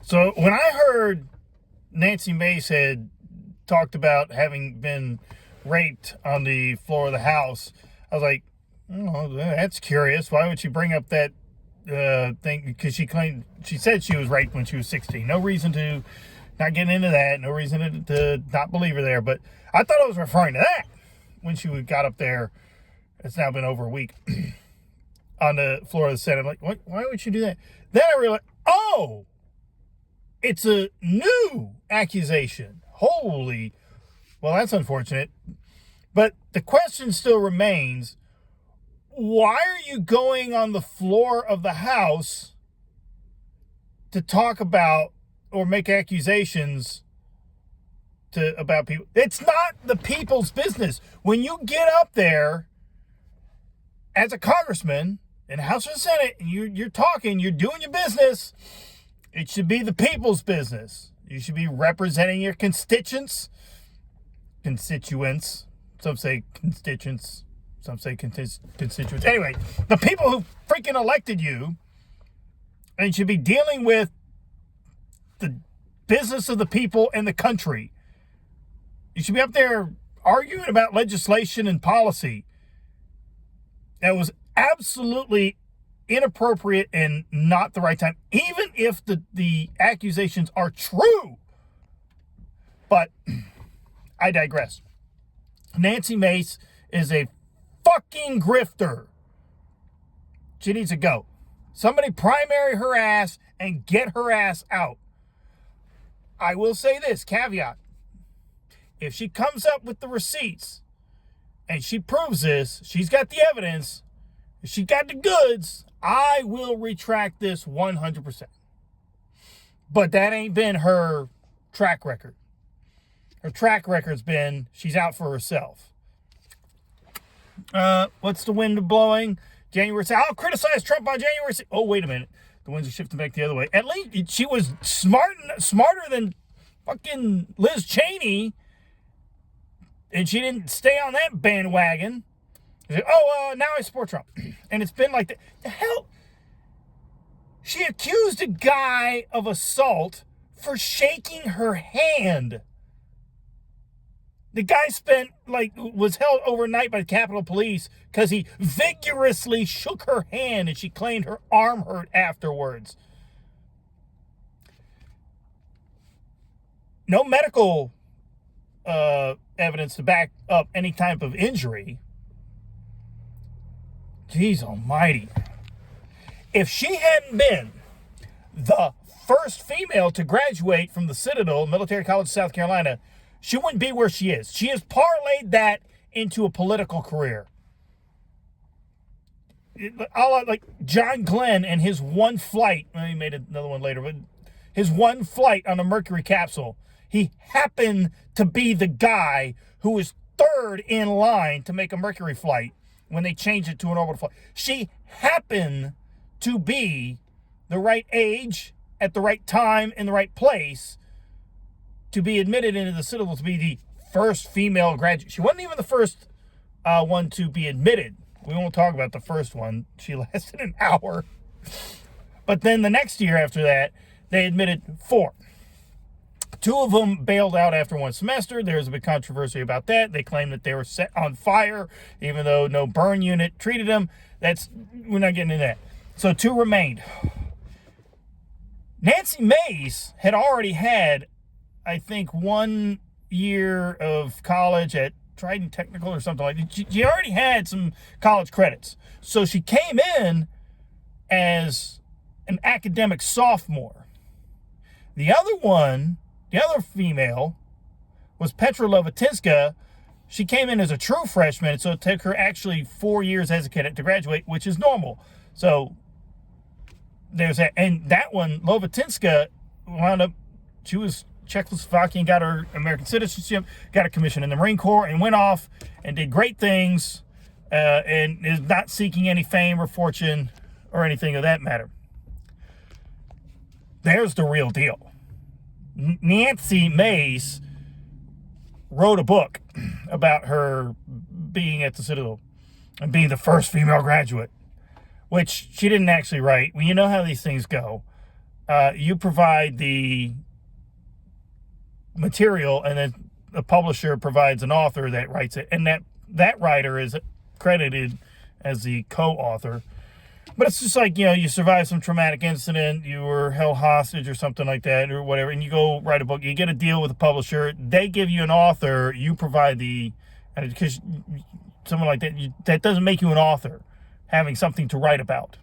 So when I heard Nancy Mace had talked about having been raped on the floor of the House, I was like, oh, that's curious. Why would she bring up that thing? Because she said she was raped when she was 16. No reason to not get into that. No reason to not believe her there. But I thought I was referring to that when she got up there. It's now been over a week on the floor of the Senate. I'm like, what? Why would she do that? Then I realized, oh, it's a new accusation. Holy, well, that's unfortunate. But the question still remains, why are you going on the floor of the House to talk about or make accusations about people? It's not the people's business. When you get up there as a congressman in the House or the Senate and you're talking, you're doing your business, it should be the people's business. You should be representing your constituents. Some say constituents. Some say constituents. Anyway, the people who freaking elected you, and should be dealing with the business of the people and the country. You should be up there arguing about legislation and policy. That was absolutely inappropriate and not the right time, even if the accusations are true. But I digress. Nancy Mace is a fucking grifter. She needs to go. Somebody primary her ass and get her ass out. I will say this, caveat. If she comes up with the receipts and she proves this, she's got the evidence, she got the goods, I will retract this 100%. But that ain't been her track record. Her track record's been she's out for herself. What's the wind blowing? January 6th. I'll criticize Trump on January 6th. Oh, wait a minute. The winds are shifting back the other way. At least she was smarter than fucking Liz Cheney. And she didn't stay on that bandwagon. Said, now I support Trump. And it's been like that. The hell? She accused a guy of assault for shaking her hand. The guy was held overnight by the Capitol Police because he vigorously shook her hand and she claimed her arm hurt afterwards. No medical evidence to back up any type of injury. Jeez almighty. If she hadn't been the first female to graduate from the Citadel Military College of South Carolina, she wouldn't be where she is. She has parlayed that into a political career. Like John Glenn and his one flight, he made another one later, but his one flight on a Mercury capsule, he happened to be the guy who was third in line to make a Mercury flight when they changed it to an orbital flight. She happened to be the right age, at the right time, in the right place, to be admitted into the Citadel, to be the first female graduate. She wasn't even the first one to be admitted. We won't talk about the first one. She lasted an hour. But then the next year after that, they admitted 4. 2 of them bailed out after 1 semester. There's a big controversy about that. They claim that they were set on fire, even though no burn unit treated them. We're not getting into that. So 2 remained. Nancy Mace had already had, I think, 1 year of college at Trident Technical or something like that. She already had some college credits. So she came in as an academic sophomore. The other female was Petra Lovatinska. She came in as a true freshman, so it took her actually 4 years as a cadet to graduate, which is normal. So there's that. And that one, Lovatinska, wound up, she was Czechoslovakian, got her American citizenship, got a commission in the Marine Corps, and went off and did great things, and is not seeking any fame or fortune or anything of that matter. There's the real deal. Nancy Mace wrote a book about her being at the Citadel and being the first female graduate, which she didn't actually write. Well, you know how these things go. you provide the material, and then the publisher provides an author that writes it, and that writer is credited as the co-author. But it's just like, you survive some traumatic incident, you were held hostage or something like that, or whatever, and you go write a book, you get a deal with a publisher, they give you an author, you provide because someone like that, that doesn't make you an author, having something to write about.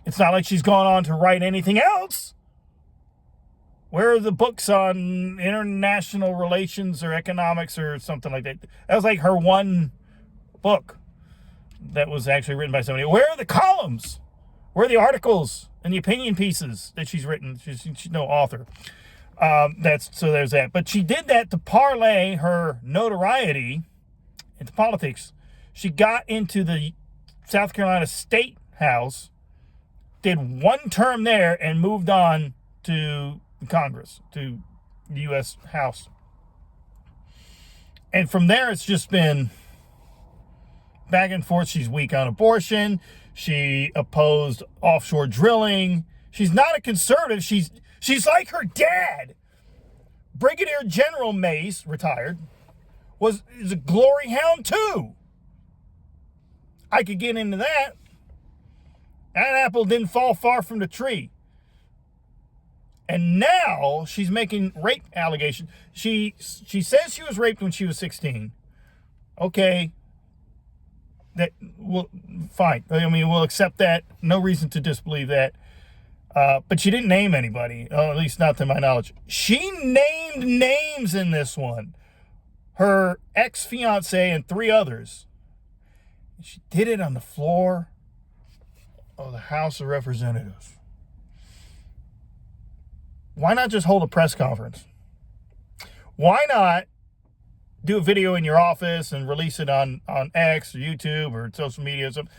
It's not like she's gone on to write anything else. Where are the books on international relations or economics or something like that? That was like her one book that was actually written by somebody. Where are the columns? Where are the articles and the opinion pieces that she's written? She's no author. So there's that. But she did that to parlay her notoriety into politics. She got into the South Carolina State House, did one term there, and moved on to Congress, to the U.S. House. And from there, it's just been back and forth. She's weak on abortion. She opposed offshore drilling. She's not a conservative. She's like her dad. Brigadier General Mace, retired, is a glory hound too. I could get into that. That apple didn't fall far from the tree. And now she's making rape allegations. She says she was raped when she was 16. Okay. Fine. I mean, we'll accept that. No reason to disbelieve that. But she didn't name anybody, at least not to my knowledge. She named names in this one. Her ex-fiance and 3 others. She did it on the floor of the House of Representatives. Why not just hold a press conference? Why not do a video in your office and release it on X or YouTube or social media or something?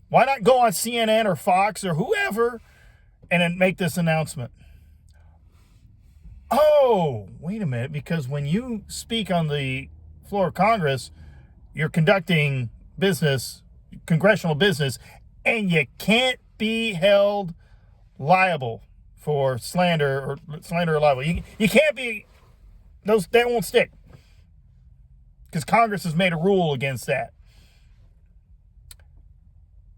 Why not go on CNN or Fox or whoever and then make this announcement? Oh, wait a minute, because when you speak on the floor of Congress, you're conducting business, congressional business, and you can't be held liable for slander or libel. You can't be, that won't stick, because Congress has made a rule against that.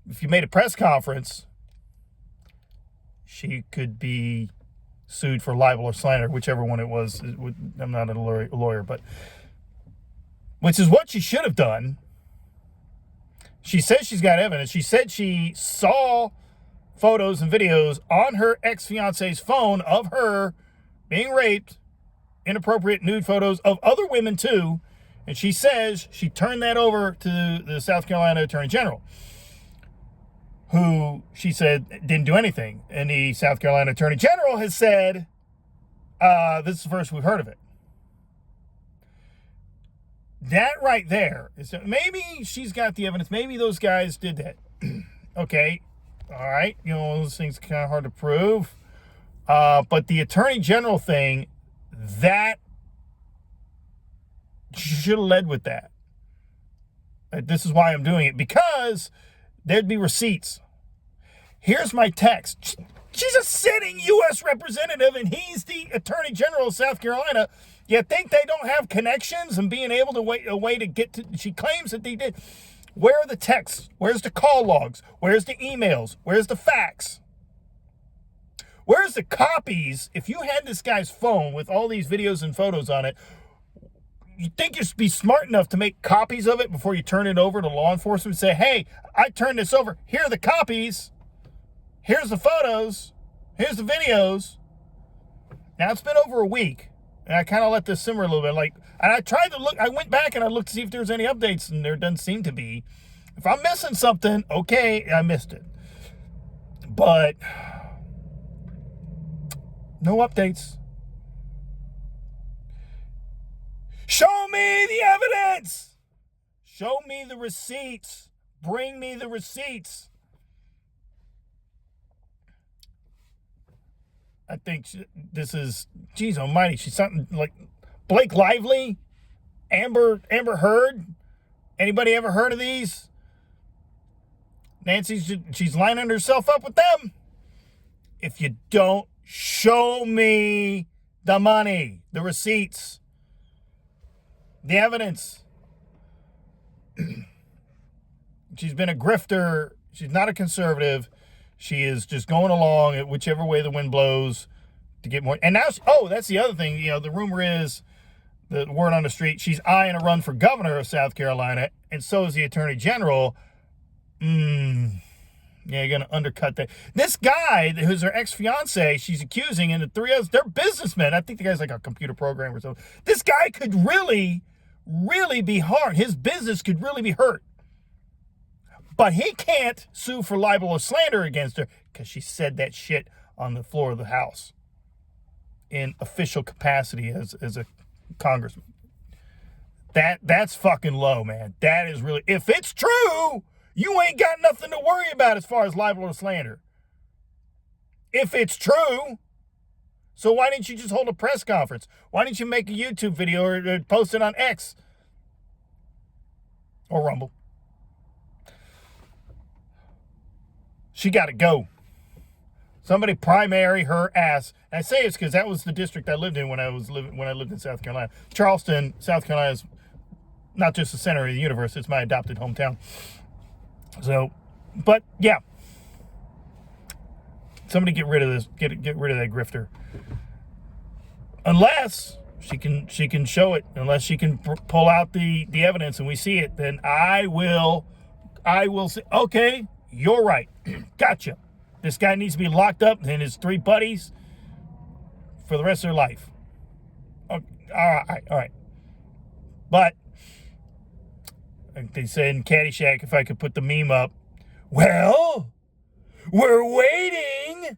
If you made a press conference, she could be sued for libel or slander, whichever one it was. I'm not a lawyer, but which is what she should have done. She says she's got evidence. She said she saw photos and videos on her ex-fiance's phone of her being raped, inappropriate nude photos of other women too, and she says she turned that over to the South Carolina Attorney General, who she said didn't do anything. And the South Carolina Attorney General has said, this is the first we've heard of it. That right there is, maybe she's got the evidence. Maybe those guys did that. Okay. All right. Those things are kind of hard to prove. But the Attorney General thing, that should have led with that. This is why I'm doing it, because there'd be receipts. Here's my text. She's a sitting U.S. representative, and he's the Attorney General of South Carolina. You think they don't have connections and being able to a way to get to? She claims that they did. Where are the texts? Where's the call logs? Where's the emails? Where's the fax? Where's the copies? If you had this guy's phone with all these videos and photos on it, you think you'd be smart enough to make copies of it before you turn it over to law enforcement and say, hey, I turned this over. Here are the copies. Here's the photos. Here's the videos. Now, it's been over a week, and I kind of let this simmer a little bit. And I tried to look. I went back and I looked to see if there's any updates, and there doesn't seem to be. If I'm missing something, okay, I missed it. But no updates. Show me the evidence. Show me the receipts. Bring me the receipts. I think this is, geez almighty, she's something like Blake Lively, Amber Heard. Anybody ever heard of these? Nancy, she's lining herself up with them. if you don't show me the money, the receipts, the evidence. She's been a grifter. She's not a conservative. She is just going along at whichever way the wind blows to get more. And now, that's the other thing. The rumor is, the word on the street, she's eyeing a run for governor of South Carolina, and so is the attorney general. Yeah, you're going to undercut that. This guy, who's her ex-fiance, she's accusing, and the three others, they're businessmen. I think the guy's like a computer programmer or something. This guy could really, really be harmed. His business could really be hurt. But he can't sue for libel or slander against her because she said that shit on the floor of the House in official capacity as a congressman. That's fucking low, man. That is really, if it's true, you ain't got nothing to worry about as far as libel or slander. If it's true. So why didn't you just hold a press conference? Why didn't you make a YouTube video or post it on X? Or Rumble? She got to go. Somebody primary her ass. And I say it's because that was the district I lived in when I lived in South Carolina. Charleston, South Carolina is not just the center of the universe. It's my adopted hometown. So, but yeah, somebody get rid of this. Get rid of that grifter. Unless she can show it. Unless she can pull out the evidence and we see it, then I will say, okay, you're right. Gotcha. This guy needs to be locked up and his three buddies for the rest of their life. Okay, all right. But like they said in Caddyshack, if I could put the meme up, well, we're waiting.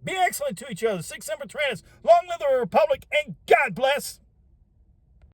Be excellent to each other. 6 Semper Tyrannis. Long live the Republic, and God bless.